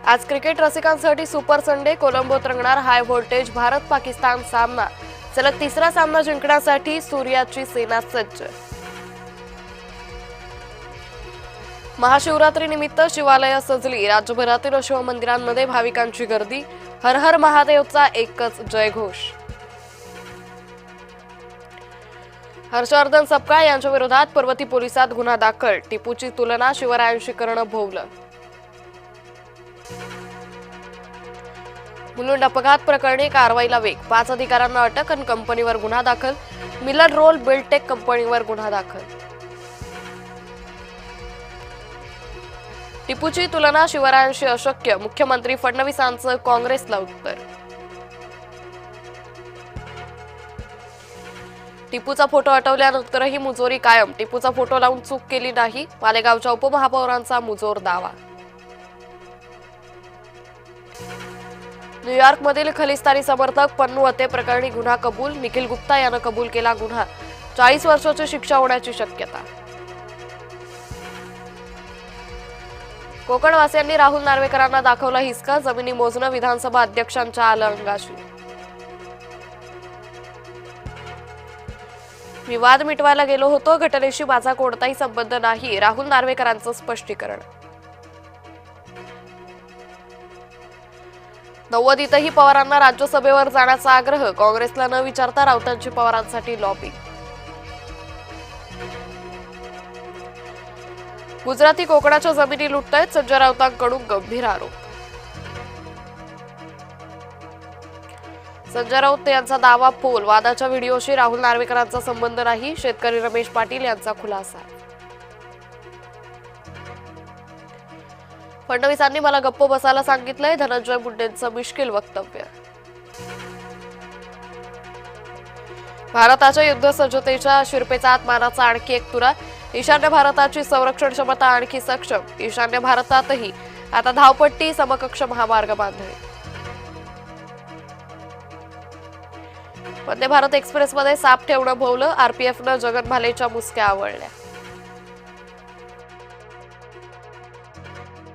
आज क्रिकेट रसिकांसाठी super Sunday. कोलंबोत रंगणार हाय व्होल्टेज भारत पाकिस्तान सामना. सलग तिसरा सामना जिंकण्यासाठी सूर्याची सेना सज्ज. महाशिवरात्री निमित्त शिवालय सजली. राज्यभरातील शिवमंदिरांमध्ये भाविकांची गर्दी. हर हर महादेवचा एकच जयघोष. हर्षवर्धन सपकाळ यांच्या विरोधात पर्वती पोलिसात गुन्हा दाखल. टिपूची तुलना शिवरायांशी करणं भोवलं. मुलुंड अपघात प्रकरणी कारवाईला वेग. 5 अधिकाऱ्यांना अटक आणि कंपनीवर गुन्हा दाखल. मिलर रोल बिल्डटेक कंपनीवर गुन्हा दाखल. टिपूची तुलना शिवरायांशी अशक्य. मुख्यमंत्री फडणवीसांचं काँग्रेसला उत्तर. टिपूचा फोटो हटवल्यानंतरही मुजोरी कायम. टिपूचा फोटो लावून चूक केली नाही. मालेगावच्या उपमहापौरांचा मुजोर दावा. न्यूयॉर्कमधील खलिस्तानी समर्थक पन्नू हत्ये प्रकरणी गुन्हा कबूल. निखिल गुप्ता यानं कबूल केला गुन्हा. 40 वर्षाची शिक्षा होण्याची शक्यता. कोकणवासियांनी राहुल नार्वेकरांना दाखवला हिसका. जमिनी मोजणं विधानसभा अध्यक्षांच्या आलं अंगाशी. मी वाद मिटवायला गेलो होतो. घटनेशी माझा कोणताही संबंध नाही. राहुल नार्वेकरांचं स्पष्टीकरण. नव्वदीतही पवारांना राज्यसभेवर जाण्याचा आग्रह. काँग्रेसला न विचारता राऊतांची पवारांसाठी लॉबी. गुजराती कोकणाच्या जमिनी लुटतायत. संजय राऊतांकडून गंभीर आरोप. संजय राऊत यांचा दावा फोल. वादाच्या व्हिडिओशी राहुल नार्वेकरांचा संबंध नाही. शेतकरी रमेश पाटील यांचा खुलासा. फडणवीसांनी मला गप्प बसायला सांगितलंय. धनंजय मुंडेंचं मिश्किल वक्तव्य. भारताच्या युद्धसज्जतेच्या शिरपेचात मानाचा आणखी एक तुरा. ईशान्य भारताची संरक्षण क्षमता आणखी सक्षम. ईशान्य भारतातही आता धावपट्टी समकक्ष महामार्ग बांधणे. वंदे भारत एक्सप्रेसमध्ये साप ठेवणं भोवलं. आरपीएफनं जगन भालेच्या मुसक्या आवळल्या.